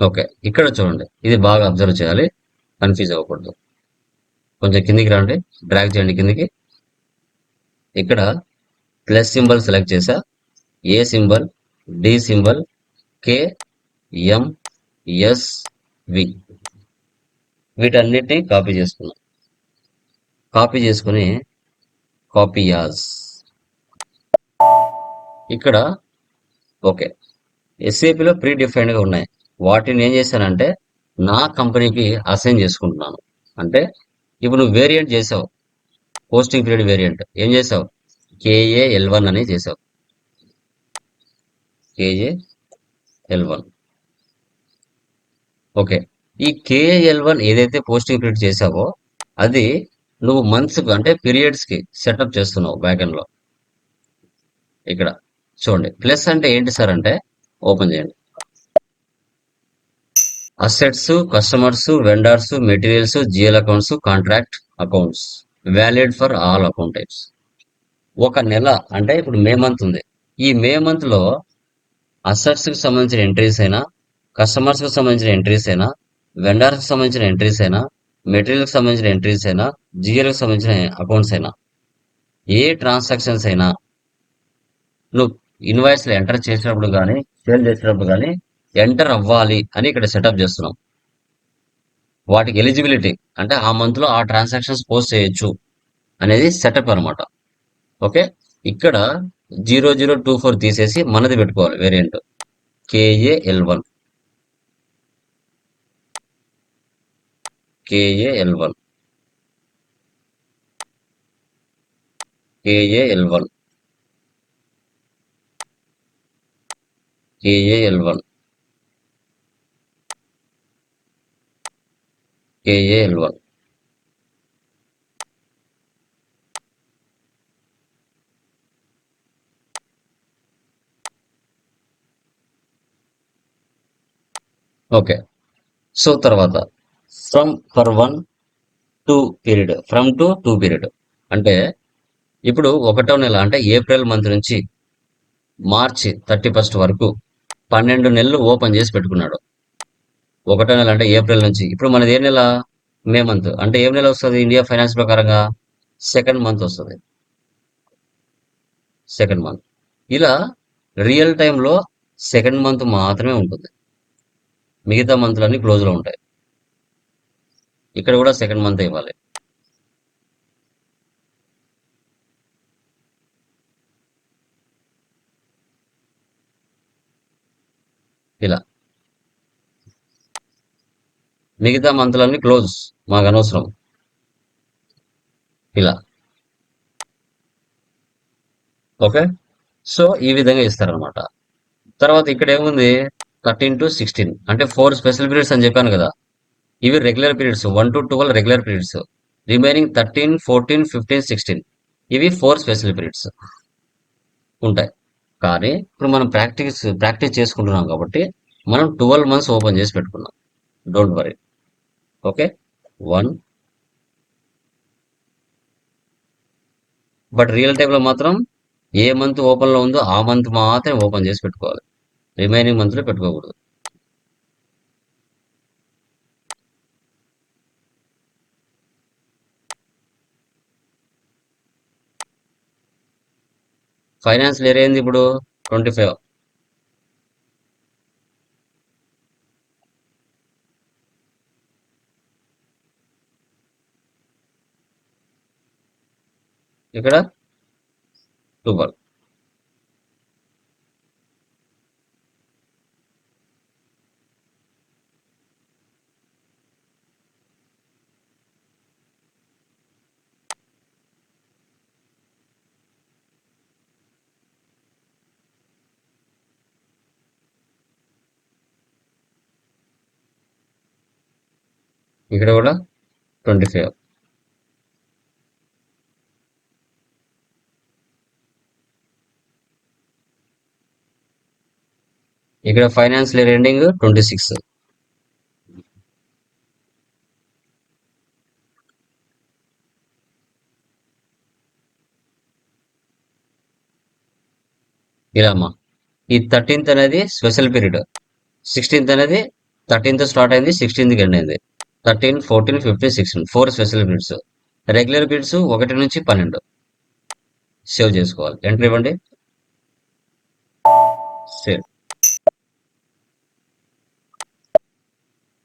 ఓకే, ఇక్కడ చూడండి, ఇది బాగా అబ్జర్వ్ చేయాలి, కన్ఫ్యూజ్ అవ్వకూడదు. కొంచెం కిందికి రండి, డ్రాగ్ చేయండి కిందికి. ఇక్కడ ప్లస్ సింబల్ సెలెక్ట్ చేసా, A symbol, D symbol, KMSV. వీటన్నిటిని కాపీ చేసుకున్నాం. కాపీ చేసుకుని కాపీ యాజ్ ఇక్కడ ఓకే. ఎస్ఏపిలో ప్రీ డిఫైన్డ్గా ఉన్నాయి. వాటిని ఏం చేశానంటే నా కంపెనీకి అసైన్ చేసుకుంటున్నాను. అంటే ఇప్పుడు నువ్వు వేరియంట్ చేసావు, పోస్టింగ్ పీరియడ్ వేరియంట్ ఏం చేసావు, KAL1 అని చేసావు. KAL1 okay. ఈ KAL1 ఏదైతే పోస్టింగ్ పీరియడ్ చేసావో అది నువ్వు మంత్స్ అంటే పీరియడ్స్ కి సెటప్ చేస్తున్నావు బ్యాకెండ్ లో. ఇక్కడ చూడండి, ప్లస్ అంటే ఏంటి సార్ అంటే ఓపెన్ చేయండి. Assets, customers, vendors, materials, GL accounts, contract accounts valid for all account types. ఒక నెల అంటే ఇప్పుడు మే మంత్ ఉంది. ఈ మే మంత్ లో అసెట్స్ కి సంబంధించిన ఎంట్రీస్ అయినా, కస్టమర్స్ కి సంబంధించిన ఎంట్రీస్ అయినా, వెండర్స్ కి సంబంధించిన ఎంట్రీస్ అయినా, మెటీరియల్ కి సంబంధించిన ఎంట్రీస్ అయినా, GL కి సంబంధించిన అకౌంట్స్ అయినా, ఏ ట్రాన్సాక్షన్స్ అయినా నువ్వు ఇన్వాయిస్ లో ఎంటర్ చేసినప్పుడు కానీ సేల్ చేసినప్పుడు కానీ ఎంటర్ అవ్వాలి అని ఇక్కడ సెటప్ చేస్తున్నాం. వాటికి ఎలిజిబిలిటీ అంటే ఆ మంత్ లో ఆ ట్రాన్సాక్షన్స్ పోస్ట్ చేయొచ్చు అనేది సెటప్ అనమాట. ఓకే. ఇక్కడ 0024 తీసేసి మనది పెట్టుకోవాలి variant KAL1. KAL1 KAL1 KAL1 KAL1 okay. So తర్వాత from for 1 to period, from to 2 period అంటే ఇప్పుడు 1వ నెల అంటే ఏప్రిల్ మంత్ నుంచి మార్చి 31 వరకు 12 నెలలు ఓపెన్ చేసి పెట్టుకున్నాడు. 1వ నెల అంటే ఏప్రిల్ నుంచి, ఇప్పుడు మనది ఏ నెల, మే మంత్ అంటే ఏం నెల వస్తుంది ఇండియా ఫైనాన్స్ ప్రకారంగా, సెకండ్ మంత్ వస్తుంది. సెకండ్ మంత్ ఇలా రియల్ టైంలో సెకండ్ మంత్ మాత్రమే ఉంటుంది, మిగతా మంత్లన్నీ క్లోజ్ లో ఉంటాయి. ఇక్కడ కూడా సెకండ్ మంత్ ఇవ్వాలి. ఇలా మిగతా మంత్లన్నీ క్లోజ్, మాకు అనవసరం. ఇలా ఓకే. సో ఈ విధంగా ఇస్తారనమాట. తర్వాత ఇక్కడ ఏముంది 13 to 16 అంటే 4 స్పెషల్ పీరియడ్స్ అని చెప్పాను కదా, ఇవి regular periods. 1 to 12 regular periods, remaining 13, 14, 15, 16 ఇవి 4 స్పెషల్ పీరియడ్స్ ఉంటాయి. కానీ ఇప్పుడు మనం ప్రాక్టీస్ చేసుకుంటున్నాం కాబట్టి మనం 12 మంత్స్ ఓపెన్ చేసి పెట్టుకున్నాం. Don't worry. Okay. 1 but real టైంలో మాత్రం ఏ మంత్ ఓపెన్ లో ఉందో ఆ మంత్ మాత్రమే ఓపెన్ చేసి పెట్టుకోవాలి, రిమైనింగ్ మంత్ లో పెట్టుకోకూడదు. ఫైనాన్స్ ఇయర్ ఏంది ఇప్పుడు 25. ఇక్కడ 12. ఇక్కడ కూడా 25. ఇక్కడ ఫైనాన్స్ ఇయర్ ఎండింగ్ 26. ఇలా అమ్మా. ఈ 13th అనేది స్పెషల్ పీరియడ్, 16th అనేది 13th స్టార్ట్ అయింది, 16th ఎండ్ అయింది. 13, 14, 15, 16 4 స్పెషల్ పీరియడ్స్. రెగ్యులర్ పీరియడ్స్ 1 నుంచి 12 సేవ్ చేసుకోవాలి. ఎంటర్ ఇవ్వండి, సేవ్.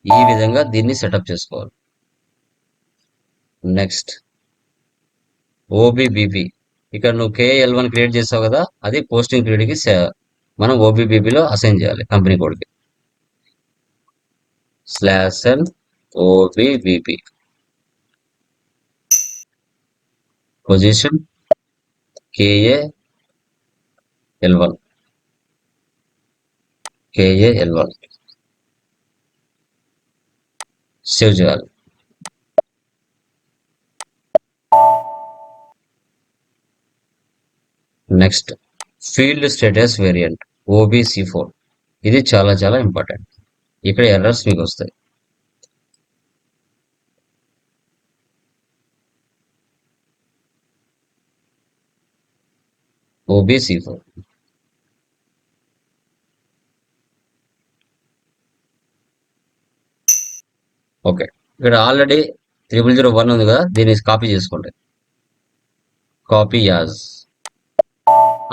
ఈ విధంగా దీన్ని సెటప్ చేసుకోవాలి. నెక్స్ట్ ఓబీబీపీ. ఇక్కడ నువ్వు కేఎల్1 క్రియేట్ చేసావు కదా, అది పోస్టింగ్ పీరియడ్కి మనం ఓబీబీపీలో అసైన్ చేయాలి కంపెనీ కోడ్కి. /n ఓబీబీపీ. పొజిషన్ కేఏఎల్1. కేఏఎల్1 సేవ్ చేయాలి. Next field status variant OBC4. ఇది చాలా చాలా ఇంపార్టెంట్. ఇక్కడ ఎర్రర్స్ మీకు వస్తాయి. OBC4. ఓకే, ఇక్కడ ఆల్రెడీ 0001 ఉంది కదా, దీన్ని కాపీ చేసుకోండి. Copy as.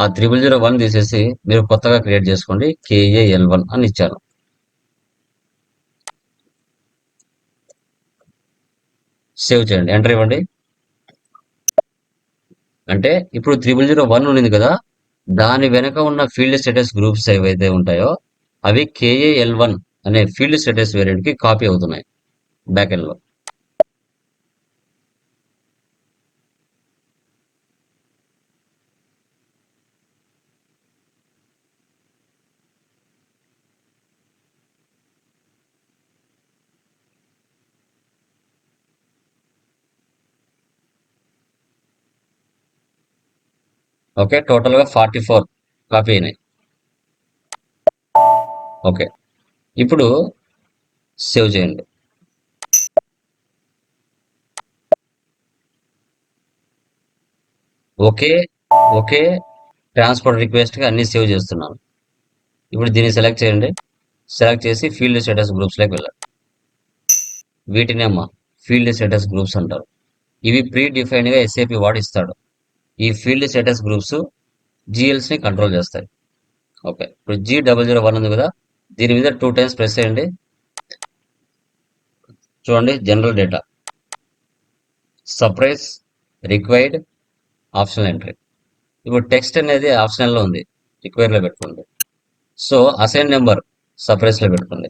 ఆ 0001 తీసేసి మీరు కొత్తగా క్రియేట్ చేసుకోండి. KAL1 అని ఇచ్చాను. సేవ్ చేయండి, ఎంటర్ ఇవ్వండి. అంటే ఇప్పుడు 0001 ఉన్నింది కదా, దాని వెనక ఉన్న ఫీల్డ్ స్టేటస్ గ్రూప్స్ ఏవైతే ఉంటాయో అవి KAL1 అనే ఫీల్డ్ స్టేటస్ వేరియంట్ కి కాపీ అవుతున్నాయి బ్యాక్ ఎండ్ లో. ఓకే, టోటల్ గా 44 కాపీ అయినాయి. ఓకే, ఇప్పుడు సేవ్ చేయండి. ఓకే ఓకే, ట్రాన్స్పోర్ట్ రిక్వెస్ట్ గా అన్ని సేవ్ చేస్తున్నాను. ఇప్పుడు దీన్ని సెలెక్ట్ చేయండి. సెలెక్ట్ చేసి ఫీల్డ్ స్టేటస్ గ్రూప్స్ లోకి వెళ్ళండి. వీటినే అమ్మా ఫీల్డ్ స్టేటస్ గ్రూప్స్ అంటారు. ఇవి ప్రీ డిఫైన్డ్ గా SAP వాడు ఇస్తాడు. ఈ ఫీల్డ్ స్టేటస్ గ్రూప్స్ GLs ని కంట్రోల్ చేస్తాయి. ఓకే, ఇప్పుడు G001 ఉంది కదా, దీని మీద 2 టైమ్స్ ప్రెస్ చేయండి. చూడండి, general data, surprise, required, optional entry. ఇప్పుడు టెక్స్ట్ అనేది ఆప్షనల్ లో ఉంది, రిక్వైర్డ్ లో పెట్టుకోండి. సో అసైన్ నెంబర్ సర్ప్రైజ్ లో పెట్టుకోండి.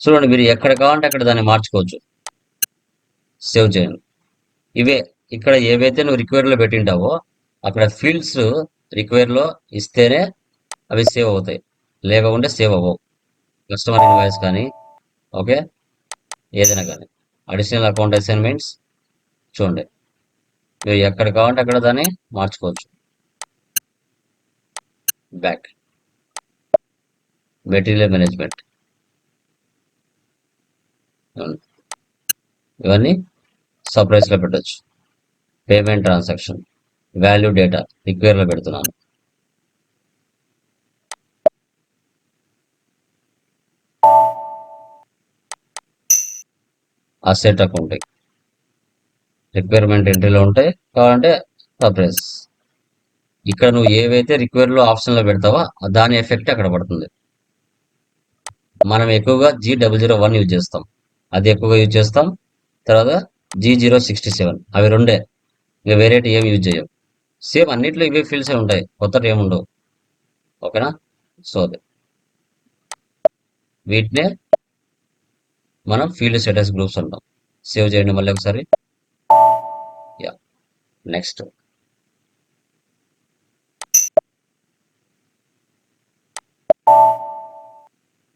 చూడండి, మీరు ఎక్కడ కావాలంటే అక్కడ దాన్ని మార్చుకోవచ్చు. సేవ్ చేయండి. ఇవే ఇక్కడ ఏవైతే నువ్వు రిక్వైర్డ్ లో పెట్టింటావో అక్కడ ఫీల్డ్స్ రిక్వైర్ లో ఇస్తేనే అవి సేవ్ అవుతాయి, లేకుంటే సేవ్ అవ్వవు. కస్టమర్ ఇన్వాయిస్ కానీ, ఓకే, ఏదైనా కానీ. అడిషనల్ అకౌంట్ అసైన్మెంట్స్ చూడండి, మీరు ఎక్కడ కావాలంటే అక్కడ దాన్ని మార్చుకోవచ్చు. బ్యాక్ మెటీరియల్ మేనేజ్మెంట్, ఇవన్నీ సర్ప్రైజ్ లో పెట్టచ్చు. Payment transaction, value data require లో పెడుతున్నాను. అసెట్ అకౌంటింగ్ రిక్వైర్మెంట్ ఎంట్రీలో ఉంటాయి, కావాలంటే సర్ప్రైజ్. ఇక్కడ నువ్వు ఏవైతే రిక్వైర్ లో ఆప్షన్ లో పెడతావో దాని ఎఫెక్ట్ అక్కడ పడుతుంది. మనం ఎక్కువగా G001 యూజ్ చేస్తాం, అది ఎక్కువగా యూజ్ చేస్తాం. తర్వాత G067, అవి రెండే, ఇంకా వేరేటి ఏమి యూజ్ చేయం. సేమ్ అన్నిట్లో ఇవే ఫీల్డ్స్ ఉంటాయి, కొత్తటి ఏముండవు. ఓకేనా? సో అదే వీటినే మనం ఫీల్డ్ స్టేటస్ గ్రూప్స్ అంటాం. సేవ్ చేయండి మళ్ళీ ఒకసారి. యా, నెక్స్ట్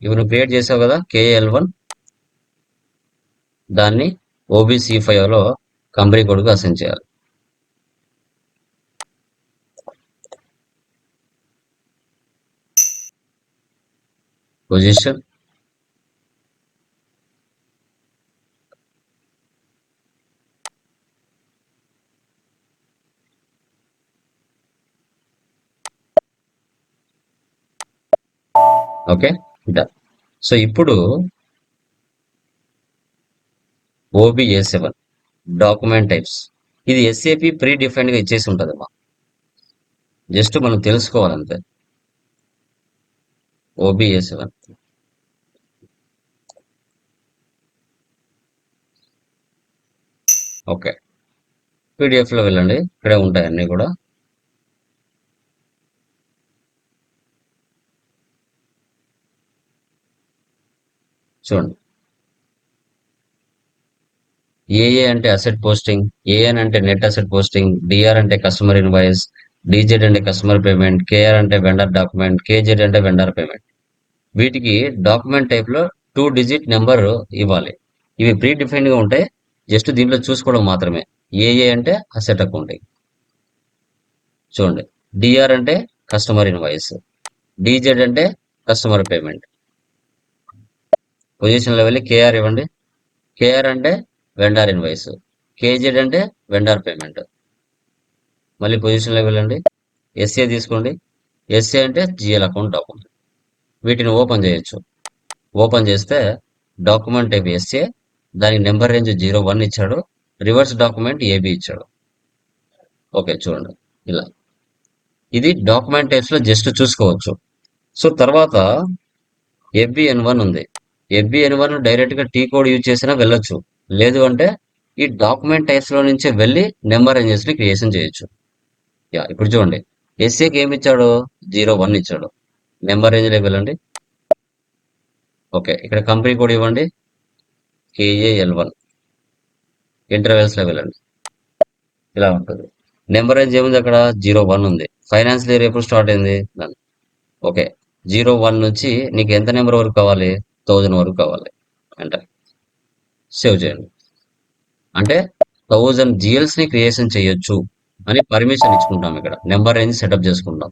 ఇవి నువ్వు క్రియేట్ చేసావు కదా KAL1, దాన్ని OBC5 లో కంపెనీ కోడ్కు అసైన్ చేయాలి. Position okay, done. సో ఇప్పుడు OBA7 డాక్యుమెంట్ టైప్స్, ఇది SAP ప్రీ డిఫైన్డ్ గా ఇచ్చేసి ఉంటుందమ్మా, జస్ట్ మనం తెలుసుకోవాలంతే. OBA7 ఓకే, PDF లో వెళ్ళండి, ఇక్కడే ఉంటాయి అన్నీ కూడా. చూడండి, ఏఏ అంటే అసెట్ పోస్టింగ్, ఏఎన్ అంటే నెట్ అసెట్ పోస్టింగ్, డిఆర్ అంటే కస్టమర్ ఇన్వాయిస్, డిజెడ్ అంటే కస్టమర్ పేమెంట్, కేఆర్ అంటే వెండర్ డాక్యుమెంట్, కేజెడ్ అంటే వెండర్ పేమెంట్. వీటికి డాక్యుమెంట్ టైప్ లో 2 డిజిట్ నెంబర్ ఇవ్వాలి. ఇవి ప్రీ డిఫైన్డ్ గా ఉంటాయి, జస్ట్ దీంట్లో చూసుకోవడం మాత్రమే. ఏఏ అంటే అసెట్ అకౌంటింగ్. చూడండి, డిఆర్ అంటే కస్టమర్ ఇన్వాయిస్, డిజెడ్ అంటే customer payment. Position level KR ఇవ్వండి. కేఆర్ అంటే వెండార్ ఇన్వాయిస్, కేజెడ్ అంటే వెండార్ పేమెంట్. మళ్ళీ పొజిషన్ లెవెల్ అండి, ఎస్ఏ తీసుకోండి. ఎస్ఏ అంటే జిఎల్ అకౌంట్ డాక్యుమెంట్. వీటిని ఓపెన్ చేయొచ్చు. ఓపెన్ చేస్తే డాక్యుమెంట్ టైప్ ఎస్ఏ, దానికి నెంబర్ రేంజ్ 01 ఇచ్చాడు, రివర్స్ డాక్యుమెంట్ ఏబి ఇచ్చాడు. ఓకే, చూడండి ఇలా. ఇది డాక్యుమెంట్ టైప్స్ లో జస్ట్ చూసుకోవచ్చు. సో తర్వాత FBN1 ఉంది. FBN1 డైరెక్ట్ గా టీ కోడ్ యూజ్ చేసినా వెళ్ళొచ్చు, లేదు అంటే ఈ డాక్యుమెంట్ టైప్స్ లో నుంచి వెళ్ళి నెంబర్ రేంజెస్ ని క్రియేషన్ చేయొచ్చు. ఇప్పుడు చూడండి, ఎస్ఏకి ఏమి ఇచ్చాడు, 01 ఇచ్చాడు. నెంబర్ రేంజ్ లోకి వెళ్ళండి. ఓకే, ఇక్కడ కంపెనీ కోడ్ ఇవ్వండి, KAL1. ఇంటర్వెల్స్ లో వెళ్ళండి, ఇలా ఉంటుంది. నెంబర్ రేంజ్ ఏముంది, అక్కడ 01 ఉంది. ఫైనాన్షియల్ ఇయర్ ఎప్పుడు స్టార్ట్ అయింది, ఓకే, 01 నుంచి నీకు ఎంత నెంబర్ వరకు కావాలి, 1000 వరకు కావాలి. అంటే సేవ్ చేయండి. అంటే 1000 GLs ని క్రియేషన్ చేయొచ్చు అని పర్మిషన్ ఇచ్చుకుంటాం. ఇక్కడ నెంబర్ రేంజ్ సెటప్ చేసుకుంటాం.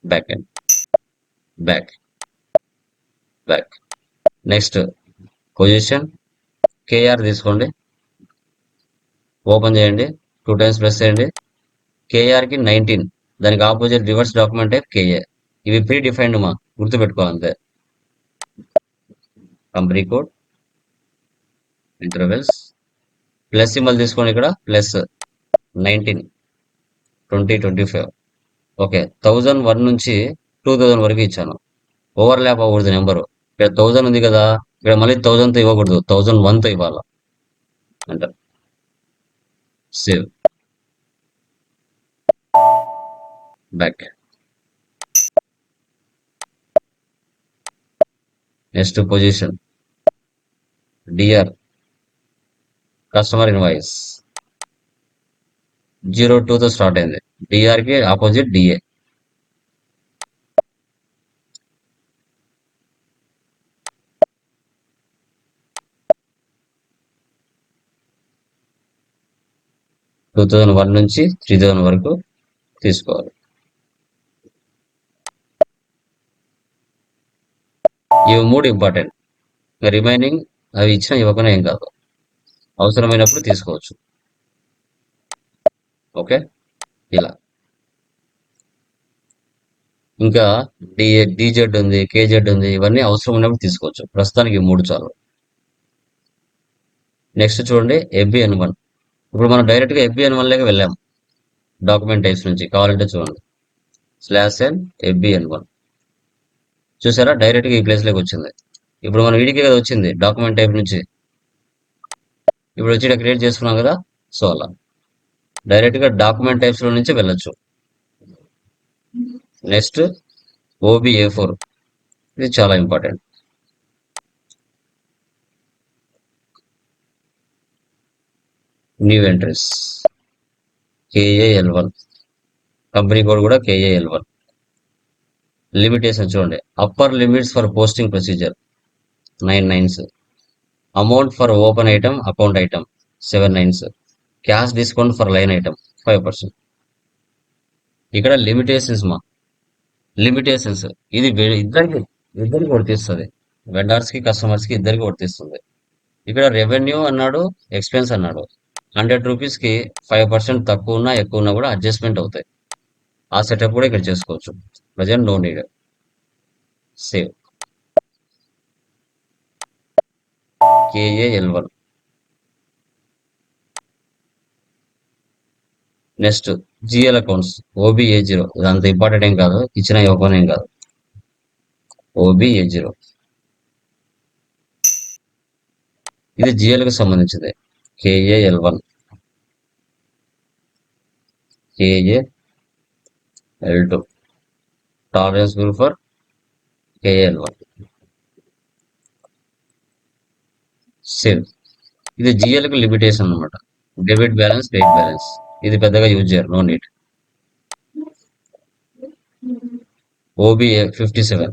Back and back back. Next position KR తీసుకోండి, ఓపెన్ చేయండి, 2 టైమ్స్ ప్రెస్ చేయండి. కేఆర్ కి 19, దానికి opposite reverse document type KA. ఇవి ప్రీ డిఫైన్డ్ మా, గుర్తుపెట్టుకోవాలంతే. Company code, intervals, plus symbol తీసుకోండి, ఇక్కడ ప్లస్ 19 2025. ఓకే, 1001 నుంచి 2000 వరకు ఇచ్చాను. ఓవర్ ల్యాప్ అవ్వకూడదు నెంబరు. ఇక్కడ 1000 ఉంది కదా, ఇక్కడ మళ్ళీ 1000 తో ఇవ్వకూడదు, 1001 తో ఇవ్వాలి. అంటే save, back. Next position DR customer invoice 02 తో స్టార్ట్ అయింది. డిఆర్ కి ఆపోజిట్ డిఏ. టూ 2001 నుంచి 3000 వరకు తీసుకోవాలి. ఇవి 3 ఇంపార్టెంట్. రిమైనింగ్ అవి ఇచ్చినా ఇవ్వకుండా ఏం కాదు, అవసరమైనప్పుడు తీసుకోవచ్చు. ఓకే, ఇలా. ఇంకా డిజెడ్ ఉంది, కేజెడ్ ఉంది, ఇవన్నీ అవసరం ఉన్నప్పుడు తీసుకోవచ్చు. ప్రస్తుతానికి 3 చాలు. నెక్స్ట్ చూడండి, FBN1. ఇప్పుడు మనం డైరెక్ట్ గా FBN1 లోకి వెళ్ళాము డాక్యుమెంట్ టైప్స్ నుంచి. కావాలంటే చూడండి, /n FBN1. చూసారా, డైరెక్ట్ గా ఈ ప్లేస్ లోకి వచ్చింది. ఇప్పుడు మనం వీడికి కదా వచ్చింది డాక్యుమెంట్ టైప్ నుంచి. ఇప్పుడు వచ్చి ఇక్కడ క్రియేట్ చేసుకున్నాం కదా, సో అలా డైరెక్ట్ గా డాక్యుమెంట్ టైప్స్ లో నుంచి వెళ్ళొచ్చు. నెక్స్ట్ OBA4, ఇది చాలా important. New entries KAL1, company code కూడా KAL1. లిమిటేషన్ చూడండి, upper limits for posting procedure 9 9s, amount for open item account item 7 9s, cash discount for line item 5%. ఇక్కడ limitations మా, limitations ఇది ఇద్దరికి వర్తిస్తుంది. వెండర్స్ కి కస్టమర్స్ కి ఇద్దరికి వర్తిస్తుంది. ఇక్కడ రెవెన్యూ అన్నాడు, ఎక్స్పెన్స్ అన్నాడు. 100 రూపీస్ కి 5% తక్కువ ఉన్నా ఎక్కువ ఉన్నా కూడా అడ్జస్ట్మెంట్ అవుతాయి. ఆ సెటప్ కూడా ఇక్కడ చేసుకోవచ్చు. Present no need. Save, KAL1. Next GL accounts OBA0. ఇది అంత ఇంపార్టెంట్ ఏం కాదు, ఇచ్చిన ఇవ్వకపోయినా ఏం కాదు. OBA0 ఇది GL కి సంబంధించింది. KAL1. KAL2. Tolerance group for KAL1. Save. ఇది జిఎల్కి లిమిటేషన్ అనమాట. Debit balance, credit balance. ఇది పెద్దగా యూజ్ చేయరు, నో నీడ్. OBA 57.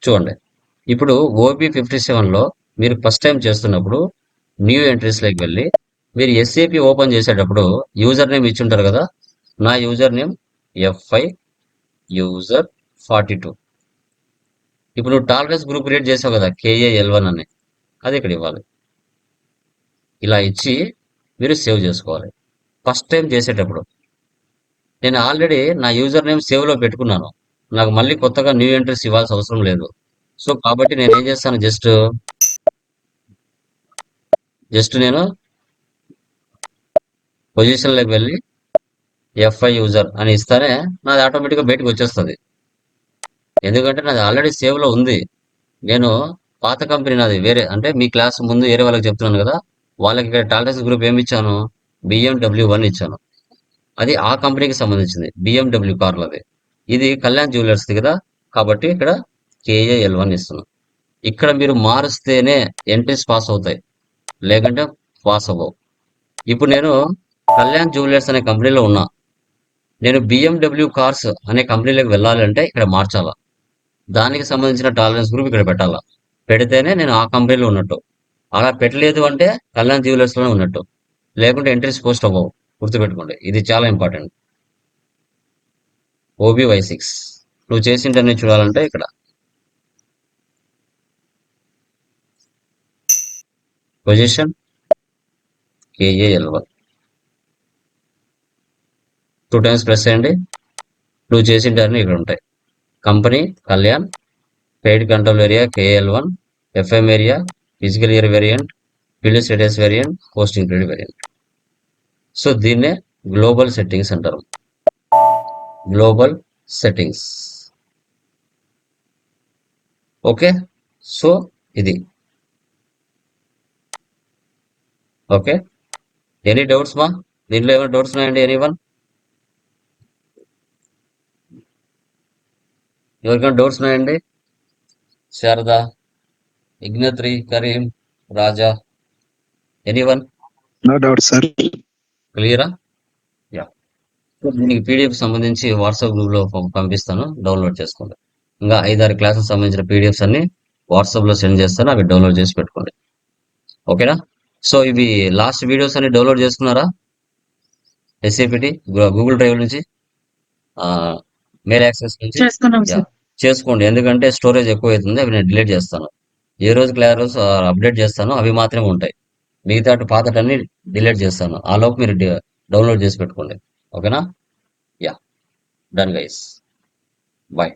చూడండి, ఇప్పుడు OB 57లో మీరు ఫస్ట్ టైం చేస్తున్నప్పుడు న్యూ ఎంట్రీస్లోకి వెళ్ళి మీరు ఎస్ఏపి ఓపెన్ చేసేటప్పుడు యూజర్ నేమ్ ఇచ్చి ఉంటారు కదా. నా యూజర్ నేమ్ FI యూజర్ 42. ఇప్పుడు నువ్వు టాలరెన్స్ గ్రూప్ క్రియేట్ చేసావు కదా, KAL1 అని, అది ఇక్కడ ఇవ్వాలి. ఇలా ఇచ్చి మీరు సేవ్ చేసుకోవాలి. ఫస్ట్ టైం చేసేటప్పుడు నేను ఆల్రెడీ నా యూజర్ నేమ్ సేవ్లో పెట్టుకున్నాను, నాకు మళ్ళీ కొత్తగా న్యూ ఎంట్రీస్ ఇవ్వాల్సిన అవసరం లేదు. సో కాబట్టి నేను ఏం చేస్తాను, జస్ట్ నేను పొజిషన్లోకి వెళ్ళి FI యూజర్ అని ఇస్తానే నాది ఆటోమేటిక్గా బయటకు వచ్చేస్తుంది. ఎందుకంటే నాది ఆల్రెడీ సేవ్లో ఉంది. నేను పాత కంపెనీ నాది వేరే, అంటే మీ క్లాస్ ముందు వేరే వాళ్ళకి చెప్తున్నాను కదా, వాళ్ళకి ఇక్కడ టాలరెన్స్ గ్రూప్ ఏమి ఇచ్చాను, BMW1 ఇచ్చాను. అది ఆ కంపెనీకి సంబంధించింది, BMW కార్లది. ఇది కళ్యాణ్ జ్యువెలర్స్ది కదా, కాబట్టి ఇక్కడ KAL1 ఇస్తున్నాను. ఇక్కడ మీరు మారుస్తేనే ఎంట్రీస్ పాస్ అవుతాయి, లేకుంటే పాస్ అవ్వవు. ఇప్పుడు నేను కళ్యాణ్ జ్యువెలర్స్ అనే కంపెనీలో ఉన్నా, నేను BMW కార్స్ అనే కంపెనీలోకి వెళ్ళాలంటే ఇక్కడ మార్చాలా, దానికి సంబంధించిన టాలరెన్స్ గ్రూప్ ఇక్కడ పెట్టాలా, పెడితేనే నేను ఆ కంపెనీలో ఉన్నట్టు. అలా పెట్టలేదు అంటే కళ్యాణ్ జ్యువెలర్స్లోనే ఉన్నట్టు, లేకుంటే ఎంట్రీస్ పోస్ట్ అవ్వవు. గుర్తుపెట్టుకోండి, ఇది చాలా ఇంపార్టెంట్. OBY6 నువ్వు చేసింటన్నీ చూడాలంటే ఇక్కడ పొజిషన్ KAL1 2 టైమ్స్ ప్రెస్ చేయండి. నువ్వు చేసింటన్నీ ఇక్కడ ఉంటాయి. Company Kalyan, credit control area KAL1, FM area, physical year variant, bill status variant, posting period variant. So దీన్నే గ్లోబల్ సెట్టింగ్స్ అంటారు. Global settings. ఓకే, సో ఇది ఓకే. ఎనీ డౌట్స్ మా? దీంట్లో ఏమైనా డౌట్స్ ఉన్నాయండి? ఎనీవన్? ఎవరికైనా డౌట్స్ ఉన్నాయండి? శారదా, ఇగ్నత్రి, Karim, Raja, anyone? No doubt, sir. క్లియరా? యా. దీనికి PDF సంబంధించి వాట్సాప్ గ్రూప్లో పంపిస్తాను, డౌన్లోడ్ చేసుకోండి. ఇంకా 5-6 క్లాసెస్ సంబంధించిన PDFs అన్ని వాట్సాప్లో సెండ్ చేస్తాను, అవి డౌన్లోడ్ చేసి పెట్టుకోండి. ఓకేనా? సో ఇవి లాస్ట్ వీడియోస్ అన్ని డౌన్లోడ్ చేసుకున్నారా? SAPT గూగుల్ డ్రైవ్ నుంచి, మెయిల్ యాక్సెస్ నుంచి చేసుకున్నాం యా, సార్. చేసుకోండి. ఎందుకంటే స్టోరేజ్ ఎక్కువ అవుతుంది, అవి నేను డిలీట్ చేస్తాను. ఏ రోజు క్లాస్ అప్డేట్ చేస్తాను అవి మాత్రమే ఉంటాయి, మిగతా పాతటన్ని డిలీట్ చేస్తాను. ఆ లోపు మీరు డౌన్లోడ్ చేసి పెట్టుకోండి. ఓకేనా? Yeah, done guys, bye.